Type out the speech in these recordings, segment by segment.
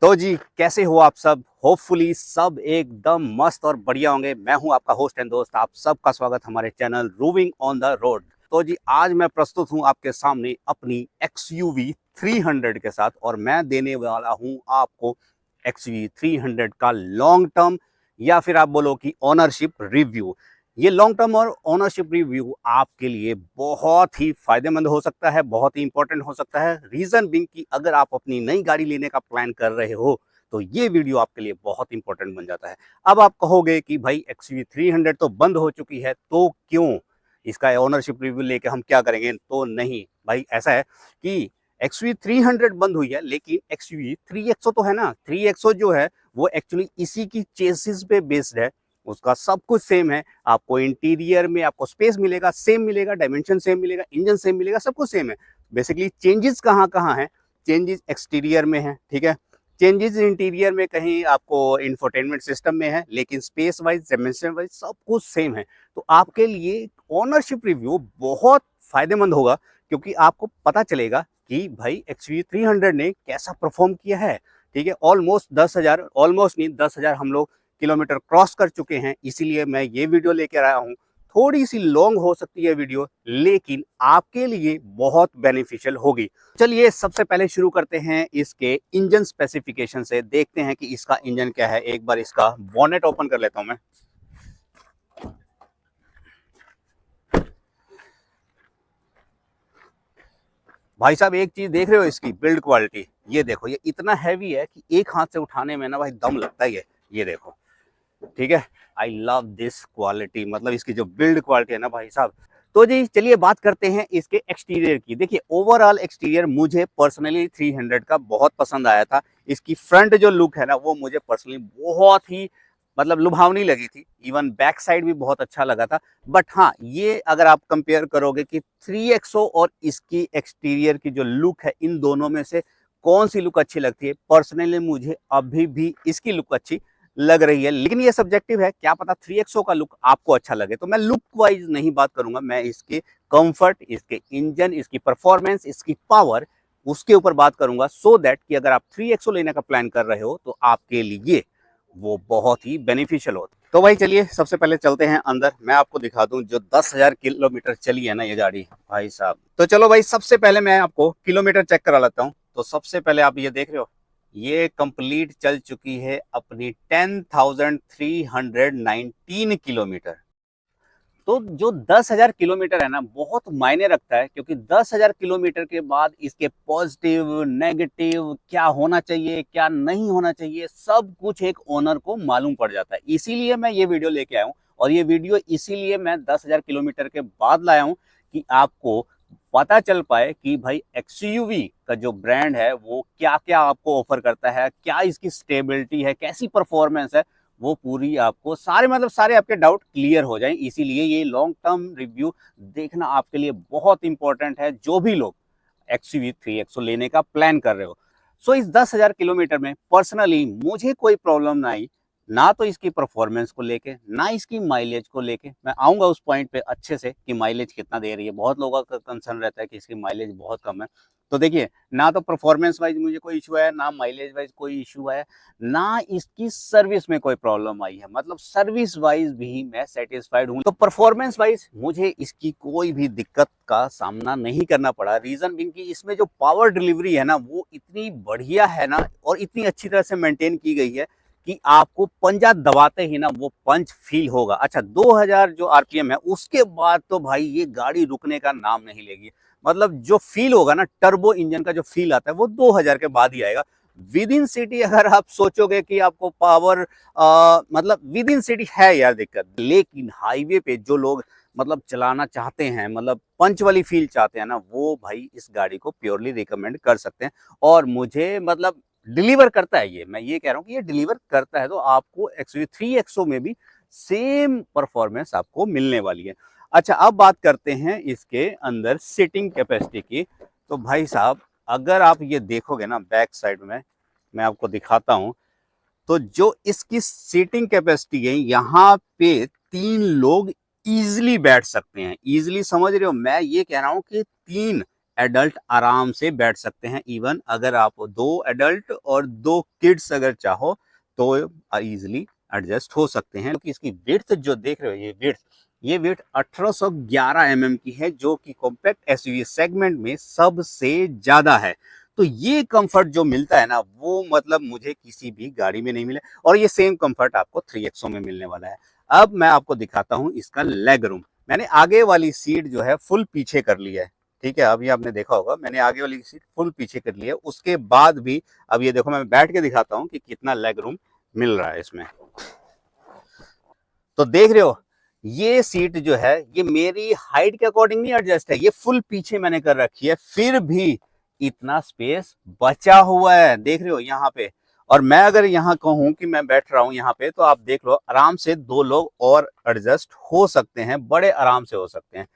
तो जी कैसे हो आप सब। होपफुली सब एकदम मस्त और बढ़िया होंगे। मैं हूं आपका होस्ट एंड दोस्त, आप सबका स्वागत हमारे channel roving on the road. तो जी आज मैं प्रस्तुत हूं आपके सामने अपनी XUV 300 के साथ, और मैं देने वाला हूं आपको XUV 300 का लॉन्ग टर्म या फिर आप बोलो कि ओनरशिप रिव्यू। ये लॉन्ग टर्म और ओनरशिप रिव्यू आपके लिए बहुत ही फायदेमंद हो सकता है, बहुत ही इंपॉर्टेंट हो सकता है। रीजन बिंग कि अगर आप अपनी नई गाड़ी लेने का प्लान कर रहे हो तो ये वीडियो आपके लिए बहुत इंपॉर्टेंट बन जाता है। अब आप कहोगे कि भाई XUV 300 तो बंद हो चुकी है, तो क्यों इसका ओनरशिप रिव्यू लेके हम क्या करेंगे। तो नहीं भाई, ऐसा है कि XUV 300 बंद हुई है, लेकिन XUV 3XO तो है ना। 3XO जो है वो एक्चुअली इसी की चेसिस पे बेस्ड है, उसका सब कुछ सेम है। आपको इंटीरियर में आपको स्पेस मिलेगा, सेम मिलेगा, डायमेंशन सेम मिलेगा, इंजन सेम मिलेगा, सब कुछ सेम है। बेसिकली चेंजेस कहाँ कहाँ है? चेंजेस एक्सटीरियर में है, ठीक है। चेंजेस इंटीरियर में कहीं आपको इंफोटेनमेंट सिस्टम में है, लेकिन स्पेस वाइज डायमेंशन वाइज सब कुछ सेम है। तो आपके लिए ओनरशिप रिव्यू बहुत फायदेमंद होगा, क्योंकि आपको पता चलेगा कि भाई XUV 300 ने कैसा परफॉर्म किया है। ठीक है, ऑलमोस्ट 10,000, ऑलमोस्ट नहीं 10,000 हम लोग किलोमीटर क्रॉस कर चुके हैं। इसीलिए मैं ये वीडियो लेकर आया हूँ। थोड़ी सी लॉन्ग हो सकती है वीडियो, लेकिन आपके लिए बहुत बेनिफिशियल होगी। चलिए सबसे पहले शुरू करते हैं इसके इंजन स्पेसिफिकेशन से। देखते हैं कि इसका इंजन क्या है। एक बार इसका बॉनेट ओपन कर लेता हूं मैं। भाई साहब एक चीज देख रहे हो, इसकी बिल्ड क्वालिटी ये देखो। ये इतना हैवी है कि एक हाथ से उठाने में ना भाई दम लगता ही है। ये देखो, ठीक है। आई लव दिस क्वालिटी, मतलब इसकी जो बिल्ड क्वालिटी है ना भाई साहब। तो जी चलिए बात करते हैं इसके एक्सटीरियर की। देखिए ओवरऑल एक्सटीरियर मुझे पर्सनली 300 का बहुत पसंद आया था। इसकी फ्रंट जो लुक है ना वो मुझे पर्सनली बहुत ही मतलब लुभावनी लगी थी। इवन बैक साइड भी बहुत अच्छा लगा था। बट हाँ, ये अगर आप कंपेयर करोगे कि 3XO और इसकी एक्सटीरियर की जो लुक है, इन दोनों में से कौन सी लुक अच्छी लगती है, पर्सनली मुझे अभी भी इसकी लुक अच्छी लग रही है। लेकिन ये सब्जेक्टिव है, क्या पता 3XO का लुक आपको अच्छा लगे। तो मैं लुक वाइज नहीं बात करूंगा, मैं इसके कंफर्ट, इसके इंजन, इसकी परफॉर्मेंस, इसकी पावर, उसके ऊपर बात करूंगा। सो दैट कि अगर आप 3XO लेने का प्लान कर रहे हो तो आपके लिए वो बहुत ही बेनिफिशियल हो। तो भाई चलिए सबसे पहले चलते हैं अंदर, मैं आपको दिखा दूं जो 10,000 किलोमीटर चली है ना ये गाड़ी भाई साहब। तो चलो भाई सबसे पहले मैं आपको किलोमीटर चेक करा लेता हूँ। तो सबसे पहले आप ये देख रहे हो, ये कंप्लीट चल चुकी है अपनी 10,319 किलोमीटर। तो जो 10,000 किलोमीटर है ना बहुत मायने रखता है, क्योंकि 10,000 किलोमीटर के बाद इसके पॉजिटिव नेगेटिव क्या होना चाहिए क्या नहीं होना चाहिए सब कुछ एक ओनर को मालूम पड़ जाता है। इसीलिए मैं ये वीडियो लेके आया हूँ, और ये वीडियो इसीलिए मैं 10,000 किलोमीटर के बाद लाया हूँ कि आपको पता चल पाए कि भाई XUV का जो ब्रांड है वो क्या क्या आपको ऑफर करता है, क्या इसकी स्टेबिलिटी है, कैसी परफॉर्मेंस है। वो पूरी आपको सारे मतलब सारे आपके डाउट क्लियर हो जाएं। इसीलिए ये लॉन्ग टर्म रिव्यू देखना आपके लिए बहुत इंपॉर्टेंट है, जो भी लोग XUV 3XO लेने का प्लान कर रहे हो। सो इस 10,000 किलोमीटर में पर्सनली मुझे कोई प्रॉब्लम ना आई, ना तो इसकी परफॉर्मेंस को लेके ना इसकी माइलेज को लेके। मैं आऊंगा उस पॉइंट पे अच्छे से कि माइलेज कितना दे रही है। बहुत लोगों का कंसर्न रहता है कि इसकी माइलेज बहुत कम है। तो देखिए, ना तो परफॉर्मेंस वाइज मुझे कोई इशू है, ना माइलेज वाइज कोई इशू है, ना इसकी सर्विस में कोई प्रॉब्लम आई है। मतलब सर्विस वाइज भी मैं सेटिस्फाइड हूँ। तो परफॉर्मेंस वाइज मुझे इसकी कोई भी दिक्कत का सामना नहीं करना पड़ा। रीजन बिंग कि इसमें जो पावर डिलीवरी है ना वो इतनी बढ़िया है ना, और इतनी अच्छी तरह से मेंटेन की गई है कि आपको पंजा दबाते ही ना वो पंच फील होगा। अच्छा, 2000 जो RPM है उसके बाद तो भाई ये गाड़ी रुकने का नाम नहीं लेगी। मतलब जो फील होगा ना, टर्बो इंजन का जो फील आता है वो 2000 के बाद ही आएगा। विद इन सिटी अगर आप सोचोगे कि आपको पावर मतलब विद इन सिटी है यार दिक्कत, लेकिन हाईवे पे जो लोग मतलब चलाना चाहते हैं, मतलब पंच वाली फील चाहते हैं ना, वो भाई इस गाड़ी को प्योरली रिकमेंड कर सकते हैं। और मुझे मतलब डिलीवर करता है ये, मैं ये कह रहा हूँ कि ये डिलीवर करता है। तो आपको XUV 3XO में भी सेम परफॉर्मेंस आपको मिलने वाली है। अच्छा, अब बात करते हैं इसके अंदर सीटिंग कैपेसिटी की। तो भाई साहब अगर आप ये देखोगे ना बैक साइड में, मैं आपको दिखाता हूं, तो जो इसकी सीटिंग कैपेसिटी है यहाँ पे 3 लोग इजीली बैठ सकते हैं। इजीली समझ रहे हो, मैं ये कह रहा हूं कि 3 एडल्ट आराम से बैठ सकते हैं। इवन अगर आप 2 एडल्ट और 2 किड्स अगर चाहो तो इजीली एडजस्ट हो सकते हैं। क्योंकि इसकी विड्थ जो देख रहे हो, ये विड्थ 1811 की है, जो कि कॉम्पैक्ट एसयूवी सेगमेंट में सबसे ज्यादा है। तो ये कंफर्ट जो मिलता है ना, वो मतलब मुझे किसी भी गाड़ी में नहीं मिला, और ये सेम कंफर्ट आपको 3XO में मिलने वाला है। अब मैं आपको दिखाता हूँ इसका लेग रूम। मैंने आगे वाली सीट जो है फुल पीछे कर ली है, ठीक है। अभी आपने देखा होगा मैंने आगे वाली सीट फुल पीछे कर ली है, उसके बाद भी अब ये देखो, मैं बैठ के दिखाता हूँ कि कितना लेग रूम मिल रहा है इसमें। तो देख रहे हो, ये सीट जो है ये मेरी हाइट के अकॉर्डिंग नहीं एडजस्ट है, ये फुल पीछे मैंने कर रखी है, फिर भी इतना स्पेस बचा हुआ है, देख रहे हो यहाँ पे। और मैं अगर यहाँ कहूँ कि मैं बैठ रहा हूँ यहाँ पे, तो आप देख लो आराम से 2 लोग और एडजस्ट हो सकते हैं, बड़े आराम से हो सकते हैं।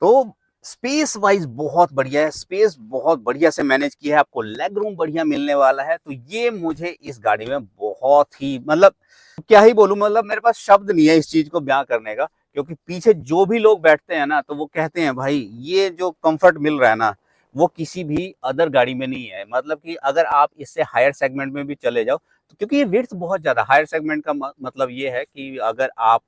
तो स्पेस वाइज बहुत बढ़िया है, स्पेस बहुत बढ़िया से मैनेज किया है, आपको लेग रूम बढ़िया मिलने वाला है। तो ये मुझे इस गाड़ी में बहुत ही, मतलब क्या ही बोलूं, मतलब मेरे पास शब्द नहीं है इस चीज को बयां करने का। क्योंकि पीछे जो भी लोग बैठते हैं ना, तो वो कहते हैं भाई ये जो कंफर्ट मिल रहा है ना, वो किसी भी अदर गाड़ी में नहीं है। मतलब कि अगर आप इससे हायर सेगमेंट में भी चले जाओ, तो क्योंकि ये विड्थ बहुत ज्यादा हायर सेगमेंट का मतलब ये है कि अगर आप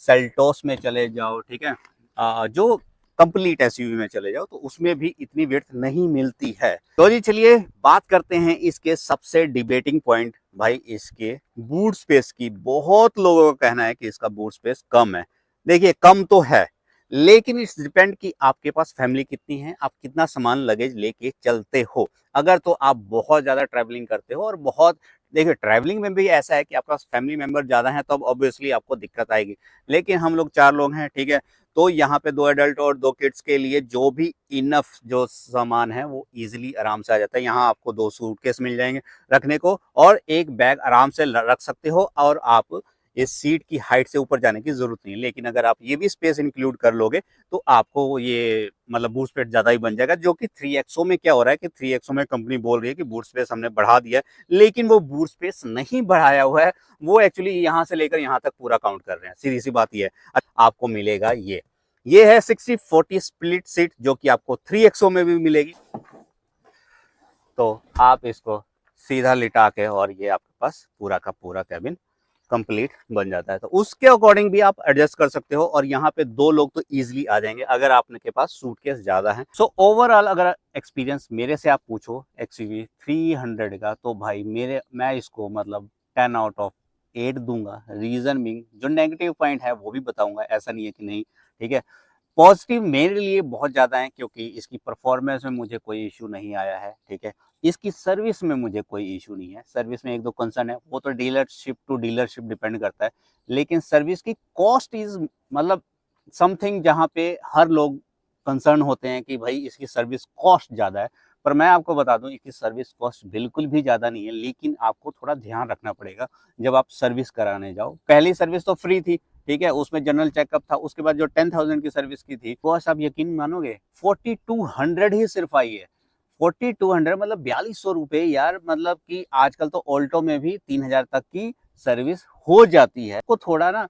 सेल्टोस में चले जाओ, ठीक है, जो कंप्लीट एसयूवी में चले जाओ, तो उसमें भी इतनी विड्थ नहीं मिलती है। तो जी चलिए बात करते हैं इसके सबसे डिबेटिंग पॉइंट, भाई इसके बूट स्पेस की। बहुत लोगों का कहना है कि इसका बूट स्पेस कम है। देखिए कम तो है, लेकिन इस डिपेंड कि आपके पास फैमिली कितनी है, आप कितना सामान लगेज लेके चलते हो। अगर तो आप बहुत ज्यादा ट्रैवलिंग करते हो, और बहुत, देखिए ट्रैवलिंग में भी ऐसा है कि आपका फैमिली मेंबर ज्यादा है, तो अब ऑब्वियसली आपको दिक्कत आएगी। लेकिन हम लोग 4 लोग हैं, ठीक है, तो यहाँ पे 2 एडल्ट और 2 किड्स के लिए जो भी इनफ जो सामान है वो इजीली आराम से आ जाता है। यहाँ आपको 2 सूटकेस मिल जाएंगे रखने को, और एक बैग आराम से रख सकते हो, और आप इस सीट की हाइट से ऊपर जाने की जरूरत नहीं है। लेकिन अगर आप ये भी स्पेस इंक्लूड कर लोगे, तो आपको ये मतलब बूट स्पेस ज्यादा ही बन जाएगा। जो कि 3XO में क्या हो रहा है कि 3XO में कंपनी बोल रही है कि बूट स्पेस हमने बढ़ा दिया है, लेकिन वो बूट स्पेस नहीं बढ़ाया हुआ है, वो एक्चुअली यहाँ से लेकर यहाँ तक पूरा काउंट कर रहे हैं। सीधी सी बात ये है। आपको मिलेगा ये है 60-40 स्प्लिट सीट, जो कि आपको 3XO में भी मिलेगी। तो आप इसको सीधा लिटा के, और ये आपके पास पूरा का पूरा कैबिन कंप्लीट बन जाता है। तो उसके अकॉर्डिंग भी आप एडजस्ट कर सकते हो, और यहाँ पे 2 लोग तो इजीली आ जाएंगे अगर आपके पास सूटकेस ज्यादा है। सो ओवरऑल अगर एक्सपीरियंस मेरे से आप पूछो XUV 300 का, तो भाई मैं इसको मतलब 10 आउट ऑफ 8 दूंगा। रीजन बीइंग, जो नेगेटिव पॉइंट है वो भी बताऊंगा, ऐसा नहीं है कि नहीं, ठीक है। पॉजिटिव मेरे लिए बहुत ज़्यादा है, क्योंकि इसकी परफॉर्मेंस में मुझे कोई इशू नहीं आया है, ठीक है। इसकी सर्विस में मुझे कोई इशू नहीं है। सर्विस में 1-2 कंसर्न है, वो तो डीलरशिप टू डीलरशिप डिपेंड करता है। लेकिन सर्विस की कॉस्ट इज मतलब समथिंग, जहाँ पे हर लोग कंसर्न होते हैं कि भाई इसकी सर्विस कॉस्ट ज़्यादा है। पर मैं आपको बता दूं, इसकी सर्विस कॉस्ट बिल्कुल भी ज़्यादा नहीं है, लेकिन आपको थोड़ा ध्यान रखना पड़ेगा जब आप सर्विस कराने जाओ। पहली सर्विस तो फ्री थी, ठीक है, उसमें जनरल चेकअप था। उसके बाद जो 10,000 की सर्विस की थी, वो आप यकीन मानोगे 4200 ही सिर्फ आई है। 4200 मतलब 4200 रुपए यार। मतलब कि आजकल तो ऑल्टो में भी 3000 तक की सर्विस हो जाती है। तो थोड़ा ना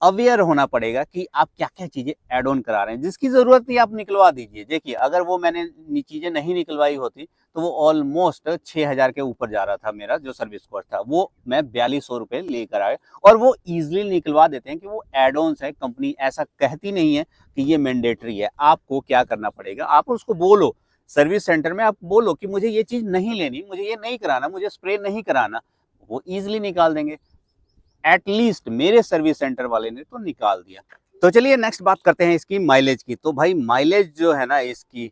अवेयर होना पड़ेगा कि आप क्या क्या चीजें एड ऑन करा रहे हैं। जिसकी जरूरत नहीं आप निकलवा दीजिए। देखिए अगर वो मैंने चीजें नहीं निकलवाई होती, तो वो ऑलमोस्ट 6000 के ऊपर जा रहा था। मेरा जो सर्विस कॉस्ट था वो मैं 4200 रुपए लेकर आए, और वो इजिली निकलवा देते हैं कि वो एड ऑन्स है। कंपनी ऐसा कहती नहीं है कि ये मैंडेटरी है। आपको क्या करना पड़ेगा, आप उसको बोलो सर्विस सेंटर में, आप बोलो कि मुझे ये चीज नहीं लेनी, मुझे ये नहीं कराना, मुझे स्प्रे नहीं कराना, वो इजिली निकाल देंगे। एटलीस्ट मेरे सर्विस सेंटर वाले ने तो निकाल दिया। तो चलिए नेक्स्ट बात करते हैं इसकी माइलेज की। तो भाई माइलेज जो है ना, इसकी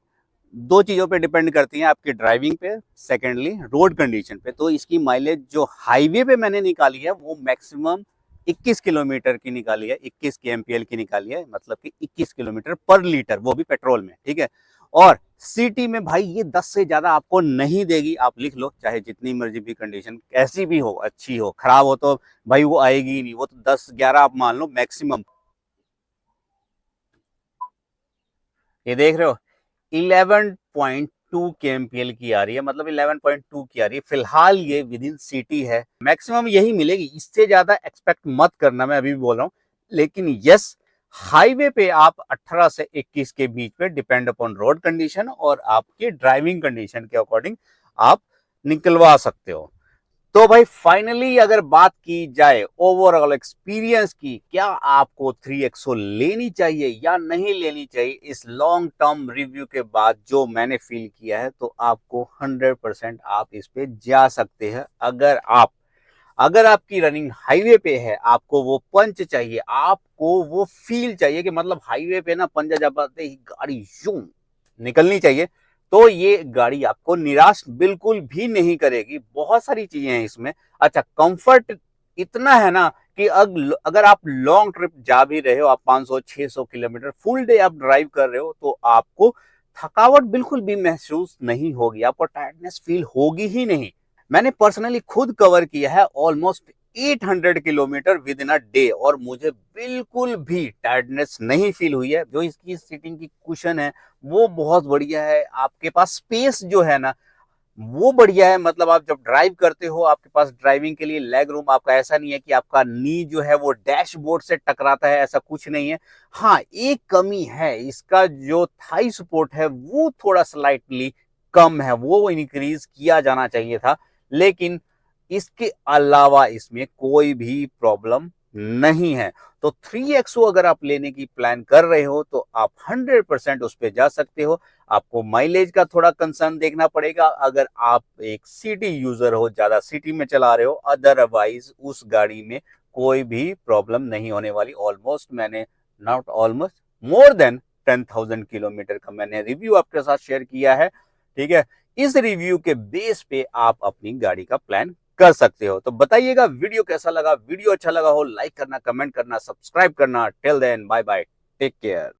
2 चीजों पे डिपेंड करती है, आपकी ड्राइविंग पे, सेकेंडली रोड कंडीशन पे। तो इसकी माइलेज जो हाईवे पे मैंने निकाली है, वो मैक्सिमम 21 किलोमीटर की निकाली है, 21 kmpl की निकाली है, मतलब कि 21 किलोमीटर पर लीटर, वो भी पेट्रोल में, ठीक है। और सिटी में भाई ये 10 से ज्यादा आपको नहीं देगी। आप लिख लो, चाहे जितनी मर्जी भी कंडीशन कैसी भी हो, अच्छी हो खराब हो, तो भाई वो आएगी ही नहीं। वो तो 10-11 आप मान लो मैक्सिमम। ये देख रहे हो 11.2 kmpl की आ रही है, मतलब 11.2 की आ रही है फिलहाल। ये विद इन सिटी है, मैक्सिमम यही मिलेगी, इससे ज्यादा एक्सपेक्ट मत करना, मैं अभी भी बोल रहा हूँ। लेकिन यस, हाईवे पे आप 18 से 21 के बीच में, डिपेंड अपॉन रोड कंडीशन और आपकी ड्राइविंग कंडीशन के अकॉर्डिंग आप निकलवा सकते हो। तो भाई फाइनली अगर बात की जाए ओवरऑल एक्सपीरियंस की, क्या आपको 3XO लेनी चाहिए या नहीं लेनी चाहिए, इस लॉन्ग टर्म रिव्यू के बाद जो मैंने फील किया है, तो आपको 100% आप इस पे जा सकते हैं। अगर आपकी रनिंग हाईवे पे है, आपको वो पंच चाहिए, आपको वो फील चाहिए कि मतलब हाईवे पे ना पंजा जमाते ही गाड़ी यूं निकलनी चाहिए, तो ये गाड़ी आपको निराश बिल्कुल भी नहीं करेगी। बहुत सारी चीजें हैं इसमें। अच्छा, कंफर्ट इतना है ना कि अगर आप लॉन्ग ट्रिप जा भी रहे हो, आप 500-600 किलोमीटर फुल डे आप ड्राइव कर रहे हो, तो आपको थकावट बिल्कुल भी महसूस नहीं होगी, आपको टायर्डनेस फील होगी ही नहीं। मैंने पर्सनली खुद कवर किया है almost 800 kilometre with in a day, और मुझे बिल्कुल भी टायर्डनेस नहीं फील हुई है। जो इसकी सीटिंग की कुशन है वो बहुत बढ़िया है, आपके पास स्पेस जो है ना वो बढ़िया है। मतलब आप जब ड्राइव करते हो, आपके पास ड्राइविंग के लिए लेग रूम, आपका ऐसा नहीं है कि आपका नी जो है वो डैशबोर्ड से टकराता है, ऐसा कुछ नहीं है। हाँ, एक कमी है, इसका जो थाई सपोर्ट है वो थोड़ा स्लाइटली कम है, वो इंक्रीज किया जाना चाहिए था। लेकिन इसके अलावा इसमें कोई भी प्रॉब्लम नहीं है। तो 3XO अगर आप लेने की प्लान कर रहे हो, तो आप 100% उस पर जा सकते हो। आपको माइलेज का थोड़ा कंसर्न देखना पड़ेगा अगर आप एक सिटी यूजर हो, ज्यादा सिटी में चला रहे हो। अदरवाइज उस गाड़ी में कोई भी प्रॉब्लम नहीं होने वाली। ऑलमोस्ट मैंने, not almost, more than 10,000 kilometre का मैंने रिव्यू आपके साथ शेयर किया है। ठीक है, इस रिव्यू के बेस पे आप अपनी गाड़ी का प्लान कर सकते हो। तो बताइएगा वीडियो कैसा लगा। वीडियो अच्छा लगा हो लाइक करना, कमेंट करना, सब्सक्राइब करना। Till then bye bye, take care.